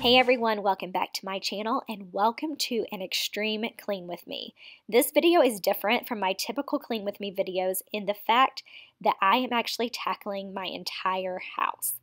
Hey everyone, welcome back to my channel and welcome to an extreme clean with me. This video is different from my typical clean with me videos in the fact that I am actually tackling my entire house.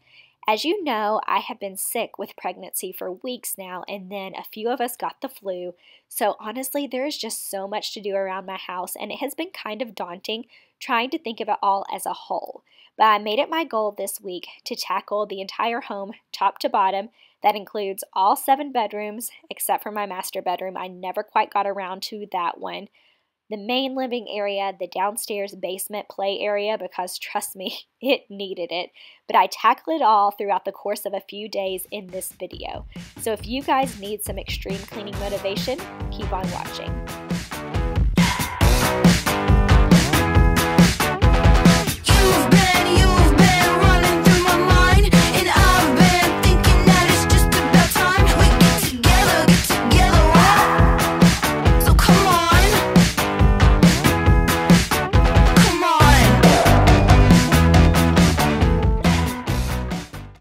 As you know, I have been sick with pregnancy for weeks now, and then a few of us got the flu. So honestly, there is just so much to do around my house, and it has been kind of daunting trying to think of it all as a whole. But I made it my goal this week to tackle the entire home, top to bottom. That includes all 7 bedrooms, except for my master bedroom. I never quite got around to that one. The main living area, the downstairs basement play area, because trust me, it needed it. But I tackled it all throughout the course of a few days in this video. So if you guys need some extreme cleaning motivation, keep on watching.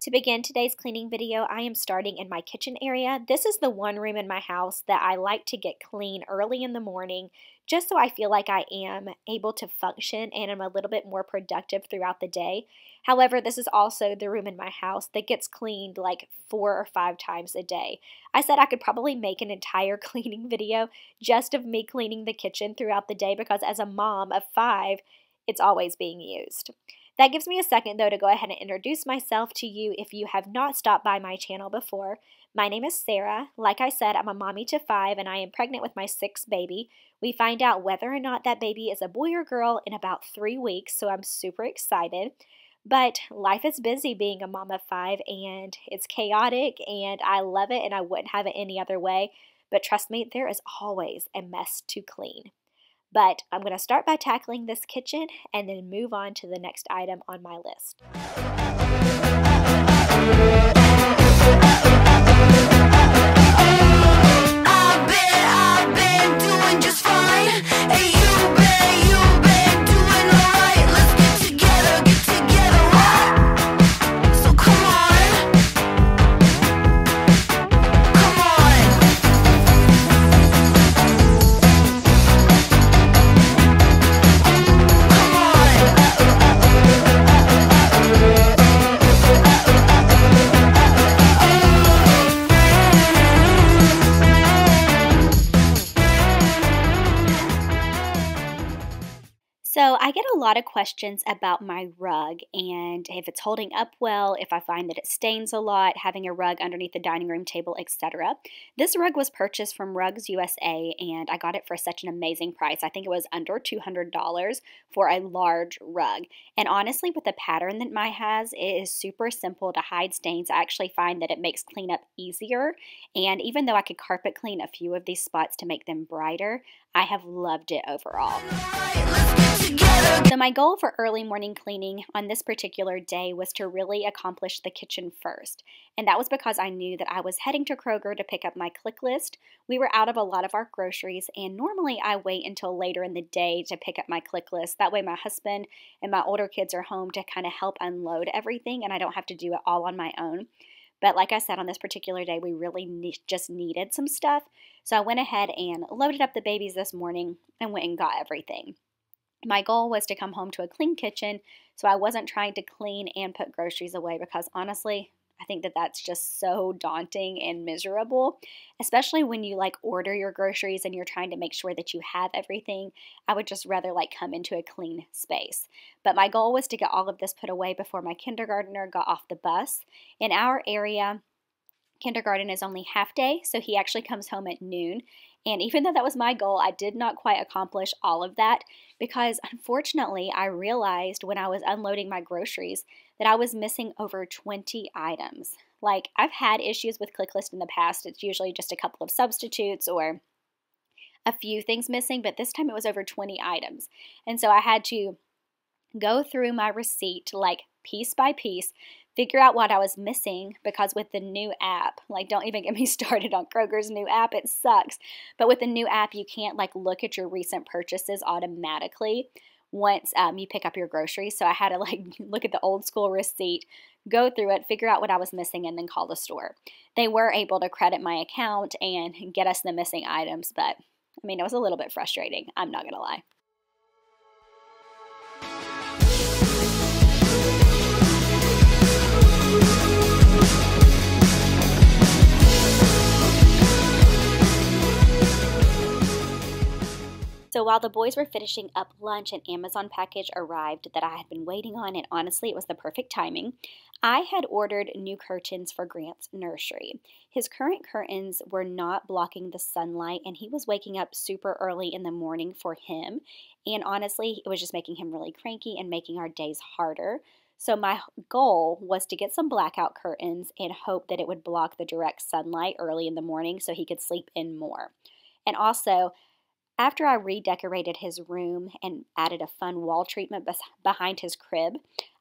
To begin today's cleaning video, I am starting in my kitchen area. This is the one room in my house that I like to get clean early in the morning, just so I feel like I am able to function and I'm a little bit more productive throughout the day. However, this is also the room in my house that gets cleaned like 4 or 5 times a day. I said I could probably make an entire cleaning video just of me cleaning the kitchen throughout the day because as a mom of 5, it's always being used. That gives me a second, though, to go ahead and introduce myself to you if you have not stopped by my channel before. My name is Sarah. Like I said, I'm a mommy to 5, and I am pregnant with my 6th baby. We find out whether or not that baby is a boy or girl in about 3 weeks, so I'm super excited. But life is busy being a mom of 5, and it's chaotic, and I love it, and I wouldn't have it any other way. But trust me, there is always a mess to clean. But I'm going to start by tackling this kitchen and then move on to the next item on my list. I've been doing just fine. Hey, you've been doing alright. Let's get together, right? So come on. Come on. So I get a lot of questions about my rug and if it's holding up well, if I find that it stains a lot, having a rug underneath the dining room table, etc. This rug was purchased from Rugs USA and I got it for such an amazing price. I think it was under $200 for a large rug. And honestly, with the pattern that mine has, it is super simple to hide stains. I actually find that it makes cleanup easier. And even though I could carpet clean a few of these spots to make them brighter, I have loved it overall. So my goal for early morning cleaning on this particular day was to really accomplish the kitchen first. And that was because I knew that I was heading to Kroger to pick up my click list. We were out of a lot of our groceries, and normally I wait until later in the day to pick up my click list. That way my husband and my older kids are home to kind of help unload everything, and I don't have to do it all on my own. But like I said, on this particular day, we really just needed some stuff. So I went ahead and loaded up the babies this morning and went and got everything. My goal was to come home to a clean kitchen, so I wasn't trying to clean and put groceries away because honestly, I think that that's just so daunting and miserable, especially when you like order your groceries and you're trying to make sure that you have everything. I would just rather like come into a clean space. But my goal was to get all of this put away before my kindergartner got off the bus. In our area, kindergarten is only half day, so he actually comes home at noon. And even though that was my goal, I did not quite accomplish all of that because unfortunately I realized when I was unloading my groceries that I was missing over 20 items. Like, I've had issues with ClickList in the past. It's usually just a couple of substitutes, or a few things missing, but this time it was over 20 items. And so I had to go through my receipt like piece by piece, figure out what I was missing, because with the new app, like, don't even get me started on Kroger's new app, it sucks. But with the new app, you can't like look at your recent purchases automatically once you pick up your groceries. So I had to like look at the old school receipt, go through it, figure out what I was missing, and then call the store. They were able to credit my account and get us the missing items, but I mean, it was a little bit frustrating, I'm not gonna lie. So while the boys were finishing up lunch, an Amazon package arrived that I had been waiting on, and honestly, it was the perfect timing. I had ordered new curtains for Grant's nursery. His current curtains were not blocking the sunlight, and he was waking up super early in the morning for him. And honestly, it was just making him really cranky and making our days harder. So my goal was to get some blackout curtains and hope that it would block the direct sunlight early in the morning so he could sleep in more. And also, after I redecorated his room and added a fun wall treatment behind his crib,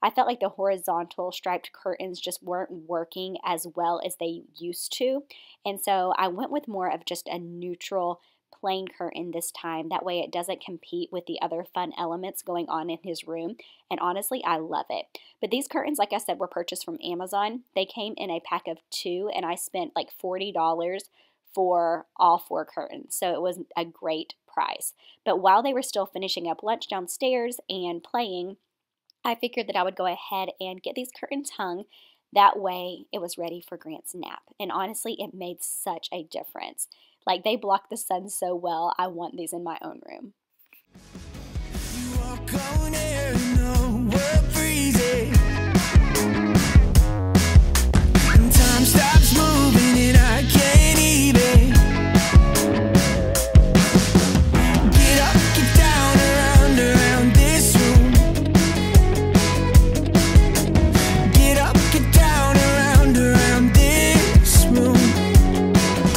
I felt like the horizontal striped curtains just weren't working as well as they used to. And so I went with more of just a neutral plain curtain this time. That way it doesn't compete with the other fun elements going on in his room. And honestly, I love it. But these curtains, like I said, were purchased from Amazon. They came in a pack of 2, and I spent like $40 for all 4 curtains. So it was a great price. But while they were still finishing up lunch downstairs and playing, I figured that I would go ahead and get these curtains hung. That way it was ready for Grant's nap. And honestly, it made such a difference. Like, they block the sun so well. I want these in my own room. You walk on air, no, we're freezing. And time stops moving and I can't even get up, get down, around this room. Get up, get down, around this room.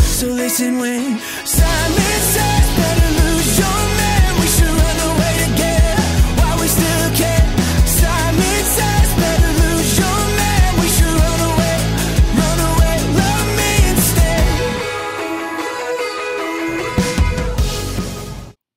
So listen when Simon says better lose your man, we should run away together while we still can. Simon says better lose your man, we should run away, love me instead.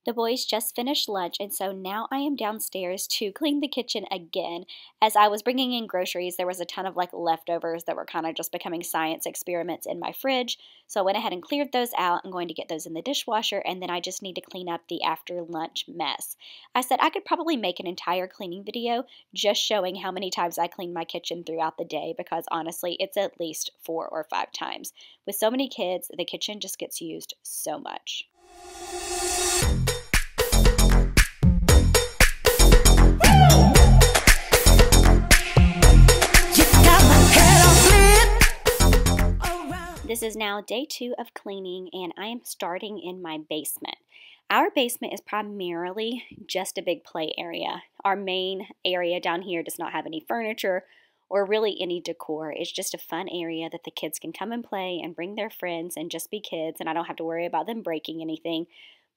The boys just finished lunch, and so now I am downstairs to clean the kitchen again. As I was bringing in groceries, there was a ton of like leftovers that were kind of just becoming science experiments in my fridge. So I went ahead and cleared those out. I'm going to get those in the dishwasher, and then I just need to clean up the after lunch mess. I said I could probably make an entire cleaning video just showing how many times I clean my kitchen throughout the day, because honestly, it's at least 4 or 5 times. With so many kids, the kitchen just gets used so much. This is now day 2 of cleaning, and I am starting in my basement. Our basement is primarily just a big play area. Our main area down here does not have any furniture or really any decor. It's just a fun area that the kids can come and play and bring their friends and just be kids, and I don't have to worry about them breaking anything.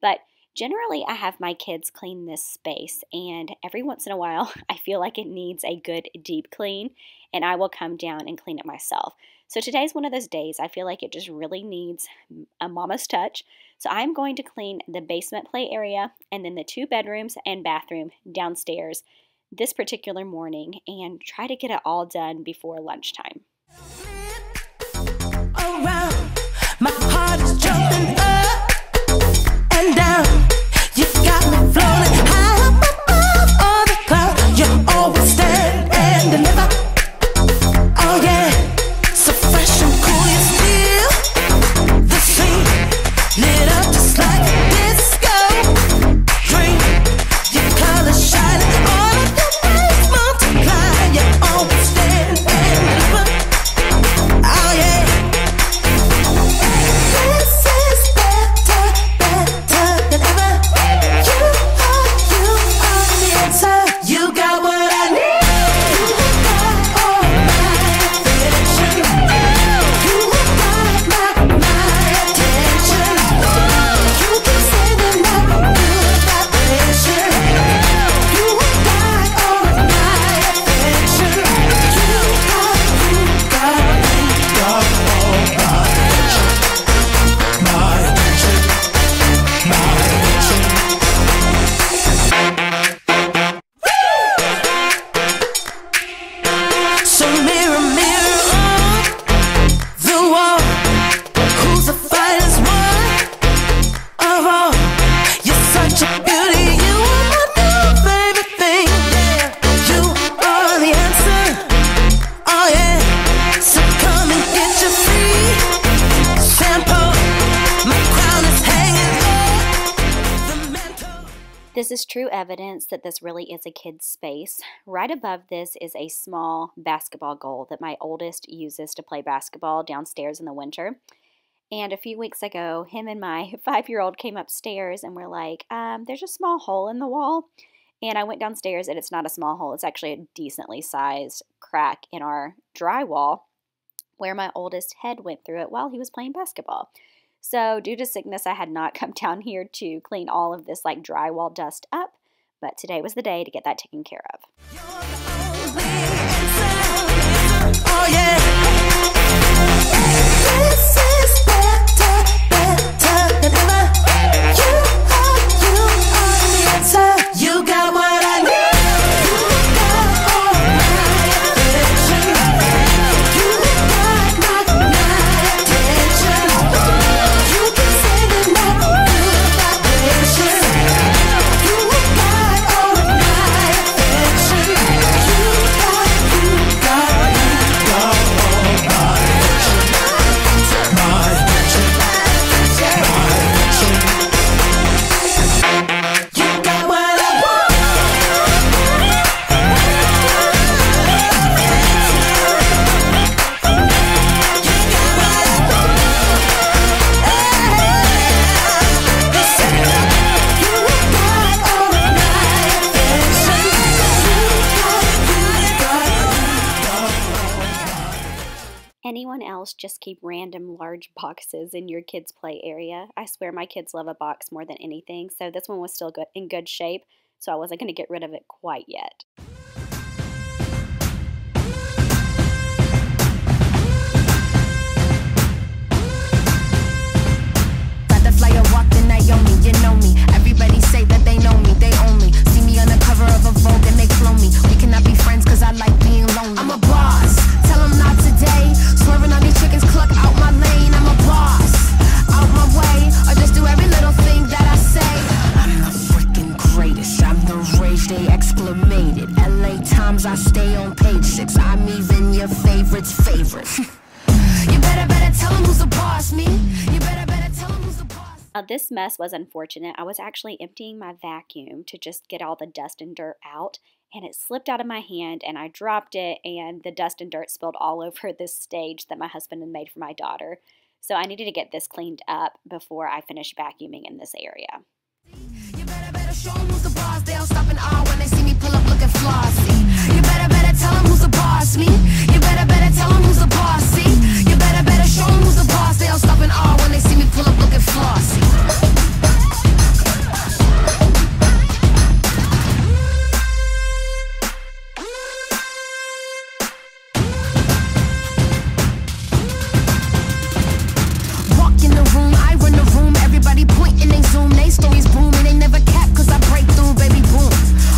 But generally, I have my kids clean this space, and every once in a while, I feel like it needs a good deep clean, and I will come down and clean it myself. So today's one of those days I feel like it just really needs a mama's touch. So I'm going to clean the basement play area and then the 2 bedrooms and bathroom downstairs this particular morning, and try to get it all done before lunchtime. Around, my heart is jumping up and down. You got me floating high above all the clouds. You always stand and deliver. Oh yeah, so fresh and cool, you still the scene lit up just like a disco dream. Your colors shining, all of your rays multiply. You always stand and deliver. Oh yeah, this is the natural beauty. You are my new favorite thing. You are the answer. Oh yeah. So come and get your free shampoo. My crown is hanging on the mantle. This is true evidence that this really is a kid's space. Right above this is a small basketball goal that my oldest uses to play basketball downstairs in the winter. And a few weeks ago, him and my 5-year-old came upstairs and were like, there's a small hole in the wall. And I went downstairs and it's not a small hole. It's actually a decently sized crack in our drywall where my oldest head went through it while he was playing basketball. So due to sickness, I had not come down here to clean all of this like drywall dust up. But today was the day to get that taken care of. Oh yeah. This is better than ever. You are the answer. You got what I need. You got all my attention. You got my attention. You can say that now. You got patience. You got all my attention. You got all my You got what I want. Anyone else just keep random large boxes in your kids' play area? I swear my kids love a box more than anything, so this one was still good in good shape, so I wasn't going to get rid of it quite yet. Got the flyer walking Naomi, you know me. Everybody say that they know me, they own me. See me on the cover of a Vogue and they clone me. We cannot be friends cause I like being lonely. I'm a boss, tell them not today. Swerving on these chickens, cluck out my lane. I'm a boss, out my way. Or just do every little thing that I say. I'm the freaking greatest, I'm the rage, they exclamated. LA Times, I stay on page 6. I'm even your favorite's favorite. You better tell them who's the boss, me. You better tell them who's the boss. This mess was unfortunate. I was actually emptying my vacuum to just get all the dust and dirt out, and it slipped out of my hand and I dropped it, and the dust and dirt spilled all over this stage that my husband had made for my daughter. So I needed to get this cleaned up before I finish vacuuming in this area. You better show them who's the boss. They'll stop and awe when they see me pull up looking flossy. You better tell them who's the boss, me. You better tell them who's the boss, see. You better show them who's the boss. They'll stop and awe when they see me pull up looking flossy. Walk in the room, I run the room. Everybody point and they zoom. They stories boom and they never cap cause I break through, baby boom.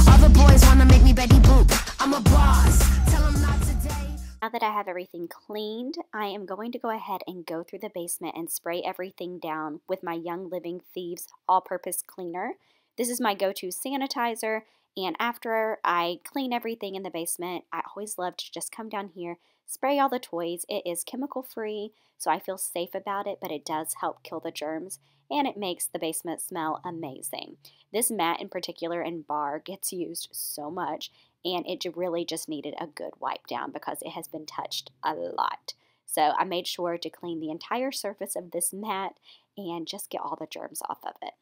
All the boys wanna make me Betty Boop. I'm a boss, tell them not today. Now that I have everything cleaned, I am going to go ahead and go through the basement and spray everything down with my Young Living Thieves all-purpose cleaner. This is my go-to sanitizer, and after I clean everything in the basement, I always love to just come down here, spray all the toys. It is chemical-free, so I feel safe about it, but it does help kill the germs, and it makes the basement smell amazing. This mat in particular and bar gets used so much, and it really just needed a good wipe down because it has been touched a lot. So I made sure to clean the entire surface of this mat and just get all the germs off of it.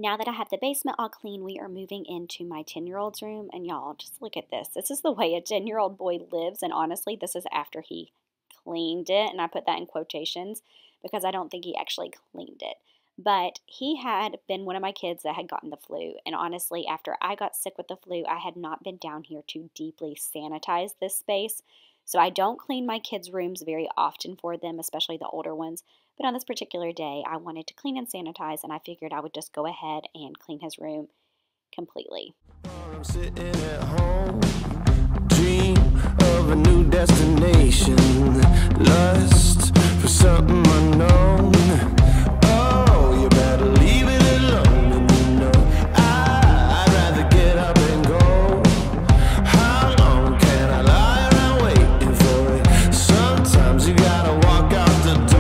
Now that I have the basement all clean, we are moving into my 10-year-old's room. And y'all, just look at this. This is the way a 10-year-old boy lives. And honestly, this is after he cleaned it. And I put that in quotations because I don't think he actually cleaned it. But he had been one of my kids that had gotten the flu. And honestly, after I got sick with the flu, I had not been down here to deeply sanitize this space. So I don't clean my kids' rooms very often for them, especially the older ones. But on this particular day, I wanted to clean and sanitize, and I figured I would just go ahead and clean his room completely. I'm sitting at home, dream of a new destination, lust for something unknown. Oh, you better leave it alone, and you know I'd rather get up and go. How long can I lie around waiting for it? Sometimes you gotta walk out the door.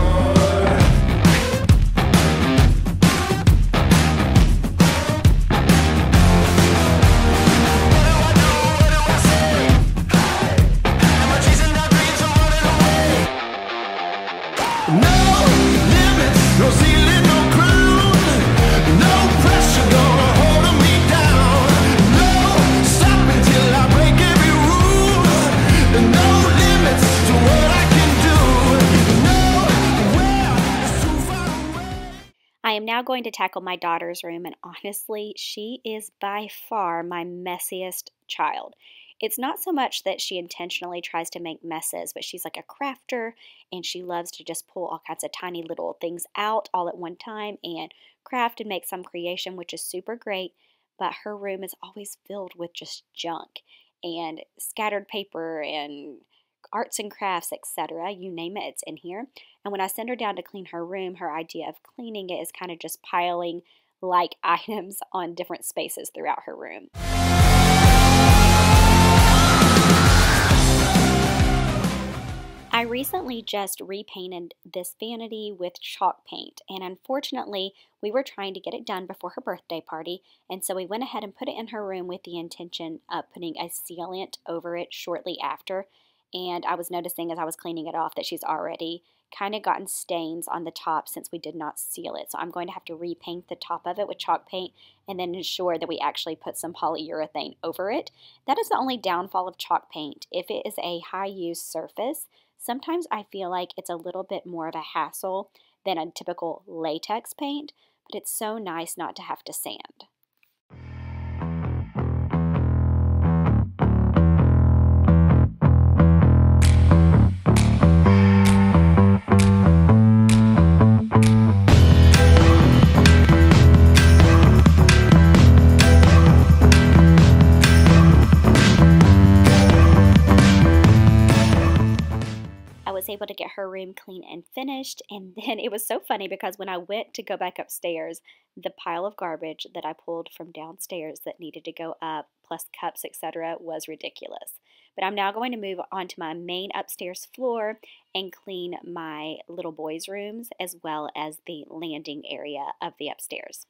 I am now going to tackle my daughter's room, and honestly, she is by far my messiest child. It's not so much that she intentionally tries to make messes, but she's like a crafter, and she loves to just pull all kinds of tiny little things out all at one time and craft and make some creation, which is super great. But her room is always filled with just junk and scattered paper and arts and crafts, etc. You name it, it's in here. And when I send her down to clean her room, her idea of cleaning it is kind of just piling like items on different spaces throughout her room. I recently just repainted this vanity with chalk paint, and unfortunately we were trying to get it done before her birthday party, and so we went ahead and put it in her room with the intention of putting a sealant over it shortly after. And I was noticing as I was cleaning it off that she's already kind of gotten stains on the top since we did not seal it. So I'm going to have to repaint the top of it with chalk paint and then ensure that we actually put some polyurethane over it. That is the only downfall of chalk paint. If it is a high-use surface, sometimes I feel like it's a little bit more of a hassle than a typical latex paint, but it's so nice not to have to sand. Able to get her room clean and finished, and then it was so funny because when I went to go back upstairs, the pile of garbage that I pulled from downstairs that needed to go up, plus cups, etc., was ridiculous. But I'm now going to move on to my main upstairs floor and clean my little boys' rooms as well as the landing area of the upstairs.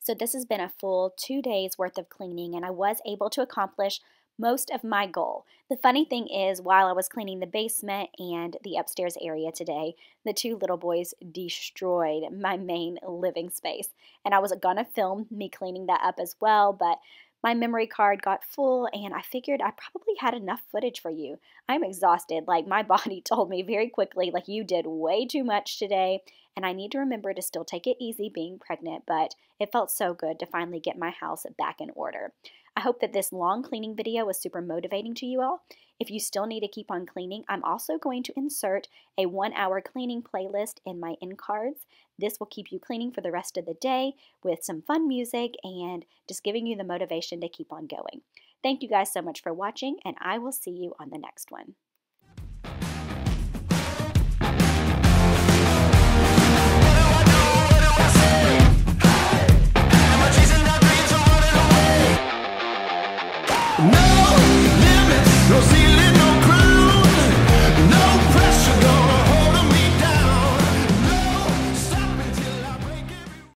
So this has been a full 2 days worth of cleaning, and I was able to accomplish most of my goal. The funny thing is, while I was cleaning the basement and the upstairs area today, the two little boys destroyed my main living space. And I was gonna film me cleaning that up as well, but my memory card got full and I figured I probably had enough footage for you. I'm exhausted. Like, my body told me very quickly, like, you did way too much today, and I need to remember to still take it easy being pregnant, but it felt so good to finally get my house back in order. I hope that this long cleaning video was super motivating to you all. If you still need to keep on cleaning, I'm also going to insert a 1-hour cleaning playlist in my end cards. This will keep you cleaning for the rest of the day with some fun music and just giving you the motivation to keep on going. Thank you guys so much for watching, and I will see you on the next one.